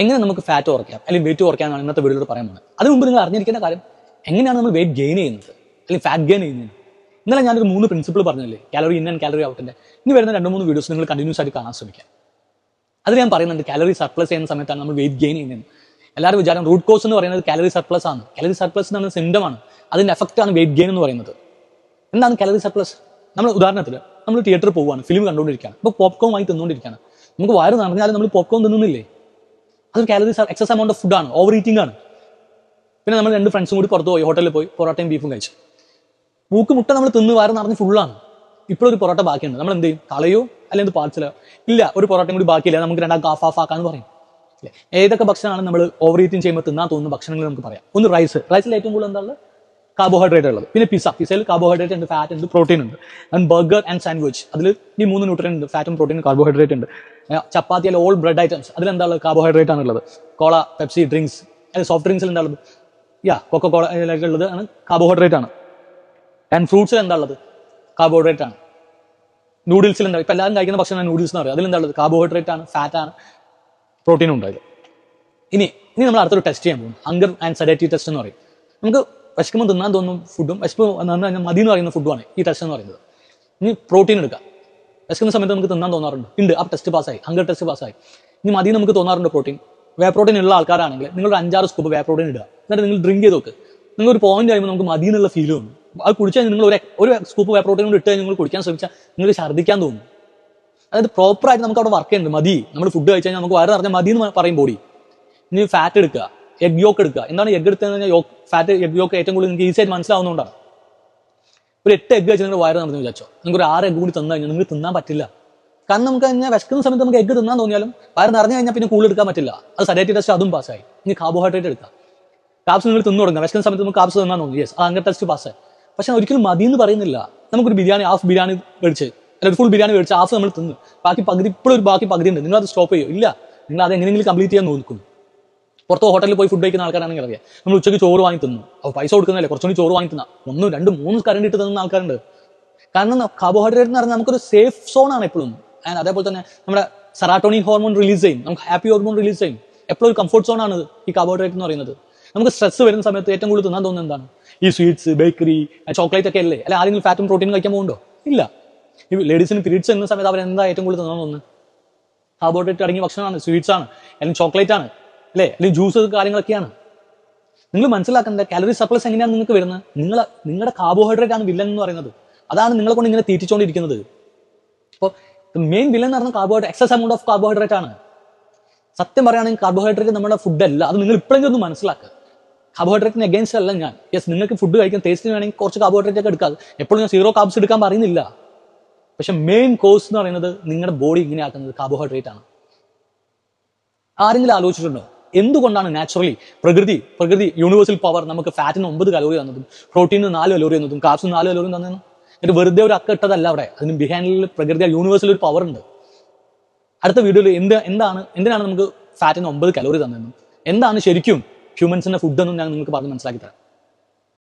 എങ്ങനെ നമുക്ക് ഫാറ്റ് കുറയ്ക്കാം അല്ലെങ്കിൽ വെയിറ്റ് കുറയ്ക്കാനാണ് ഇന്നത്തെ വീഡിയോയിൽ പറയാൻ പോകുന്നത്. അതിന് മുമ്പ് നിങ്ങൾ അറിഞ്ഞിരിക്കേണ്ട കാര്യം എങ്ങനെയാണ് നമ്മൾ വെയിറ്റ് ഗെയിൻ ചെയ്യുന്നത് അല്ലെങ്കിൽ ഫാറ്റ് ഗെയിൻ ചെയ്യുന്നത്. ഇന്നലെ ഞാനൊരു 3 പ്രിൻസിപ്പിൾ പറഞ്ഞില്ലേ, കാലറി ഇൻ ആൻഡ് കാലറി ഔട്ടിന്റെ. ഇനി വരുന്ന 2-3 വീഡിയോസ് നിങ്ങൾ കണ്ടിന്യൂസ് ആയിട്ട് കാണാൻ ശ്രമിക്കാം. അതിൽ ഞാൻ പറയുന്നുണ്ട് കാലറി സർപ്ലസ് ചെയ്യുന്ന സമയത്താണ് നമ്മൾ വെയിറ്റ് ഗെയിൻ ചെയ്യുന്നത്. എല്ലാവരും വിചാരം റൂട്ട് കോസ് എന്ന് പറയുന്നത് കാലറി സർപ്ലസ് ആണ്. കാലറി സർപ്ലസ് എന്ന് പറയുന്നത് സിംറ്റം ആണ്, അതിന്റെ എഫക്റ്റ് ആണ് വെയിറ്റ് ഗെയിൻ എന്ന് പറയുന്നത്. എന്താണ് കാലറി സർപ്ലസ്? നമ്മൾ ഉദാഹരണത്തിന് നമ്മൾ തിയേറ്ററിൽ പോവുകയാണ്, ഫിലിം കണ്ടുകൊണ്ടിരിക്കുകയാണ്, ഇപ്പോൾ പോപ്കോൺ വാങ്ങി തിന്നുകൊണ്ടിരിക്കുകയാണ്. നമുക്ക് വയറ് നിറഞ്ഞാലും നമ്മൾ പോപ്കോൺ തിന്നുന്നില്ലേ? അതൊരു കാലറി എക്സസ് എമൗണ്ട് ഓഫ് ഫുഡാണ്, ഓവർ ഈറ്റിംഗ് ആണ്. പിന്നെ നമ്മൾ 2 ഫ്രണ്ട്സും കൂടി പുറത്ത് പോയി, ഹോട്ടലിൽ പോയി പൊറോട്ടയും ബീഫും കഴിച്ചു. മുട്ട നമ്മൾ തിന്ന് വയറ് നിറഞ്ഞ് ഫുള്ളാണ്. ഇപ്പോഴൊരു പൊറോട്ട ബാക്കിയുണ്ട്, നമ്മൾ എന്ത് ചെയ്യും? കളയോ അല്ലെങ്കിൽ പാർസലോ? ഇല്ല, ഒരു പൊറോട്ടയും കൂടി ബാക്കിയില്ല, നമുക്ക് 2 ഹാഫ് ആക്കാന്ന് പറയും. ഏതൊക്കെ ഭക്ഷണമാണ് നമ്മൾ ഓവർ ഈറ്റിംഗ് ചെയ്യുമ്പോൾ തിന്നാൻ തോന്നുന്ന ഭക്ഷണങ്ങൾ നമുക്ക് പറയാം. ഒന്ന് റൈസിൽ ഏറ്റവും കൂടുതൽ എന്താണ്? കാർബോഹൈഡ്രേറ്റ് ഉള്ളത്. പിന്നെ പിസയിൽ കാർബോഹൈഡ്രേറ്റ് ഉണ്ട്, ഫാറ്റ് ഉണ്ട്, പ്രോട്ടീൻ ഉണ്ട്. ആൻഡ് ബർഗർ ആൻഡ് സാൻഡ്വിച്ച്, അതിൽ ഈ 3 ന്യൂട്രിയൻ ഉണ്ട്, ഫാറ്റും പ്രോട്ടീനും കാർബോഹൈഡ്രേറ്റ് ഉണ്ട്. ചപ്പാത്തി അല്ലെ ഓൾ ബ്രെഡ് ഐറ്റംസ്, അതിലെന്താണ്? കാർബോഹൈഡ്രേറ്റ് ആണ് ഉള്ളത്. കോള, പെപ്സി, ഡ്രിങ്ക്സ്, അല്ലെങ്കിൽ സോഫ്റ്റ് ഡ്രിങ്ക്സിൽ എന്താ ഉള്ളത്? കൊക്കോളയിലൊക്കെ ഉള്ളത് ആണ് കാർബോഹൈഡ്രേറ്റ് ആണ്. ആൻഡ് ഫ്രൂട്ട്സിൽ എന്താ ഉള്ളത്? കാർബോഹൈഡ്രേറ്റ് ആണ്. നൂഡിൽസിൽ എന്താ? ഇപ്പം എല്ലാവരും കഴിക്കുന്ന ഭക്ഷണം നൂഡിൽസ് എന്ന് പറയും. അതിലെന്താ ഉള്ളത്? കാർബോഹൈഡ്രേറ്റ് ആണ്, ഫാറ്റ് ആണ്, പ്രോട്ടീനും ഉണ്ടായത്. ഇനി നമ്മൾ അടുത്തൊരു ടെസ്റ്റ് ചെയ്യാൻ പോകും, ഹങ്കർ ആൻഡ് സഡേറ്റീവ് ടെസ്റ്റ് എന്ന് പറയും. നമുക്ക് വിശക്കുമ്പോൾ തിന്നാൻ തോന്നും ഫുഡും വിശപ്പ് മതി എന്ന് പറയുന്ന ഫുഡുമാണ് ഈ ടെസ്റ്റ് എന്ന് പറയുന്നത്. ഇനി പ്രോട്ടീൻ എടുക്കാം. വിശക്കുന്ന സമയത്ത് നമുക്ക് തിന്നാൻ തോന്നാറുണ്ട്, ഉണ്ട്, ആ ടെസ്റ്റ് പാസ്സായി, ഹങ്കർ ടെസ്റ്റ് പാസ്സായി. ഇനി മതി നമുക്ക് തോന്നാറുണ്ട് പ്രോട്ടീൻ. വേ പ്രോട്ടീൻ ഉള്ള ആൾക്കാരാണെങ്കിൽ നിങ്ങൾ 5-6 സ്കൂപ്പ് വേ പ്രോട്ടീൻ ഇടുക, എന്നിട്ട് നിങ്ങൾ ഡ്രിങ്ക് ചെയ്ത് നോക്ക്. നിങ്ങൾ ഒരു പോയിന്റ് കഴിയുമ്പോൾ നമുക്ക് മതി എന്നുള്ള ഫീൽ തോന്നും. അത് കുടിച്ചാൽ നിങ്ങൾ ഒരു സ്കൂപ്പ് വേ പ്രോട്ടീൻ കൊണ്ട് ഇട്ട് കഴിഞ്ഞാൽ നിങ്ങൾ കുടിക്കാൻ ശ്രമിച്ചാൽ നിങ്ങൾക്ക് ഛർദ്ദിക്കാൻ തോന്നും. അതായത് പ്രോപ്പറായിട്ട് നമുക്ക് അവിടെ വർക്ക് ചെയ്യുന്നുണ്ട്. മതി, നമ്മൾ ഫുഡ് കഴിച്ചു കഴിഞ്ഞാൽ നമുക്ക് വയറ് നിറഞ്ഞാൽ മതി എന്ന് പറയും ബോഡി. ഇനി ഫാറ്റ് എടുക്കുക, എഗ് യോക്ക് എടുക്കുക. എന്താണ് എഗ് എടുത്തതെന്ന് പറഞ്ഞാൽ ഫാറ്റ് എഗ് യോക്ക് ഏറ്റവും കൂടുതൽ നിങ്ങൾക്ക് ഈസി ആയിട്ട് മനസ്സിലാവുന്നതുകൊണ്ടാണ്. ഒരു 8 എഗ് വെച്ച് നിങ്ങൾ വയറ് നടന്നു വിചാരിച്ചോ, നിങ്ങൾക്ക് ഒരു 6 എഗ് കൂടി തന്നു കഴിഞ്ഞാൽ നിങ്ങൾക്ക് തിന്നാൻ പറ്റില്ല. കാരണം നമുക്ക് കഴിഞ്ഞാൽ വിശക്കുന്ന സമയത്ത് നമുക്ക് എഗ് തിന്നാൻ തോന്നിയാലും വയറ് നിറഞ്ഞു കഴിഞ്ഞാൽ പിന്നെ കൂടുതൽ എടുക്കാൻ പറ്റില്ല. അത് സഡേറ്റീവ് ടെസ്റ്റ് അതും പാസ്സായി. ഇനി കാർബോഹൈഡ്രേറ്റ് എടുക്കുക. കാപ്സ് നിങ്ങൾ തിന്നു തുടങ്ങുക, വിശക്കുന്ന സമയത്ത് നമുക്ക് കാപ്സ് തിന്നാൻ തോന്നി, യെസ്, ഹങ്കർ ടെസ്റ്റ് പാസ്സായി. പക്ഷെ ഒരിക്കലും മതി എന്ന് പറയുന്നില്ല. നമുക്കൊരു ഹാഫ് ബിരിയാണി മേടിച്ച് അല്ലെങ്കിൽ ഫുൾ ബിരിയാണി മേടിച്ച് ഹാഫ് നമ്മൾ തിന്ന്, ബാക്കി പകുതി ഉണ്ട്, നിങ്ങൾ അത് സ്റ്റോപ്പ് ചെയ്യും? ഇല്ല, നിങ്ങൾ അത് എങ്ങനെയെങ്കിലും കംപ്ലീറ്റ് ചെയ്യാൻ നോക്കും. പുറത്തോ ഹോട്ടലിൽ പോയി ഫുഡ് കഴിക്കുന്ന ആൾക്കാരാണെങ്കിൽ അറിയാം, നമ്മൾ ഉച്ചയ്ക്ക് ചോറ് വാങ്ങി തിന്നു, അപ്പോൾ പൈസ കൊടുക്കുന്നില്ലേ, കുറച്ചുകൂടി ചോറ് വാങ്ങി തിന്നാ 1, 2, 3 കറണ്ട് ഇട്ട് തന്ന ആൾക്കാരുണ്ട്. കാരണം കാർബോഹൈഡ്രേറ്റ് എന്ന് പറഞ്ഞാൽ നമുക്കൊരു സേഫ് സോൺ ആണ് എപ്പോഴും. ആൻഡ് അതേപോലെ തന്നെ നമ്മുടെ സെറാട്ടോണിൻ ഹോർമോൺ റിലീസ് ചെയ്യും, നമുക്ക് ഹാപ്പി ഹോർമോൺ റിലീസ് ചെയ്യും. എപ്പോഴും ഒരു കംഫർട്ട് സോൺ ആണ് ഈ കാർബോഹൈഡ്രേറ്റ് എന്ന് പറയുന്നത്. നമുക്ക് സ്ട്രെസ് വരുന്ന സമയത്ത് ഏറ്റവും കൂടുതൽ തിന്നാൻ തോന്നുന്നത് എന്താണ്? ഈ സ്വീറ്റ്സ്, ബേക്കറി, ചോക്ലേറ്റ് ഒക്കെ അല്ലേ? അല്ലെ ആരെങ്കിലും ഫാറ്റും പ്രോട്ടീനും കഴിക്കാൻ പോകുന്നുണ്ടോ? ഇല്ല. ഈ ലേഡീസിന് പീരീഡ്സ് എന്ന സമയത്ത് അവർ എന്താ ഏറ്റവും കൂടുതൽ തിന്നാൻ തോന്നുന്നത്? കാർബോഹൈഡ്രേറ്റ് അടങ്ങിയ ഭക്ഷണമാണ്, സ്വീറ്റ്സ് ആണ്, അല്ലെങ്കിൽ ചോക്ലേറ്റ് ആണ്, അല്ലേ, അല്ലെങ്കിൽ ജ്യൂസ് കാര്യങ്ങളൊക്കെയാണ്. നിങ്ങൾ മനസ്സിലാക്കേണ്ട കാലറി സർപ്ലസ് എങ്ങനെയാണ് നിങ്ങൾക്ക് വരുന്നത്? നിങ്ങളുടെ കാർബോഹൈഡ്രേറ്റ് ആണ് വില്ലൻ എന്ന് പറയുന്നത്. അതാണ് നിങ്ങളെ കൊണ്ട് ഇങ്ങനെ തീറ്റിച്ചുകൊണ്ടിരിക്കുന്നത്. അപ്പോൾ മെയിൻ വില്ലൻ എന്ന് പറഞ്ഞാൽ carbohydrate, excess amount of carbohydrate ആണ്. സത്യം പറയുകയാണെങ്കിൽ കാർബോഹൈഡ്രേറ്റ് നമ്മുടെ ഫുഡല്ല. അത് നിങ്ങൾ ഇപ്പോഴെങ്കിലും ഒന്ന് മനസ്സിലാക്കുക. കാർബോഹൈഡ്രേറ്റിന് അഗേൻസ്റ്റ് അല്ല ഞാൻ. യെസ്, നിങ്ങൾക്ക് ഫുഡ് കഴിക്കാൻ ടേസ്റ്റിന് വേണമെങ്കിൽ കുറച്ച് കാർബോഹൈഡ്രേറ്റ് ഒക്കെ എടുക്കാം. എപ്പോഴും ഞാൻ 0 കാർബ്സ് എടുക്കാൻ പറയുന്നില്ല. പക്ഷെ മെയിൻ കോഴ്സ് എന്ന് പറയുന്നത് നിങ്ങളുടെ ബോഡി ഇങ്ങനെ ആക്കുന്നത് കാർബോഹൈഡ്രേറ്റ് ആണ്. ആരെങ്കിലും ആലോചിച്ചിട്ടുണ്ടോ എന്തുകൊണ്ടാണ് നാച്ചുറലി പ്രകൃതി യൂണിവേഴ്സൽ പവർ നമുക്ക് ഫാറ്റിന് 9 കലോറി തന്നതും പ്രോട്ടീന് 4 കലോറി തന്നതും കാർബ്സിന് 4 കലോറി തന്നതും? എന്നിട്ട് വെറുതെ ഒരു അക്ക ഇട്ടതല്ല അവിടെ. അതിന് ബിഹൈൻഡിൽ പ്രകൃതി യൂണിവേഴ്സൽ ഒരു പവർ ഉണ്ട്. അടുത്ത വീഡിയോയിൽ എന്തിനാണ് നമുക്ക് ഫാറ്റിന് 9 കലോറി തന്നതെന്നും എന്താണ് ശരിക്കും ഹ്യൂമൻസിന്റെ ഫുഡ് എന്നും ഞാൻ നിങ്ങൾക്ക് പറഞ്ഞ് മനസ്സിലാക്കി തരാം.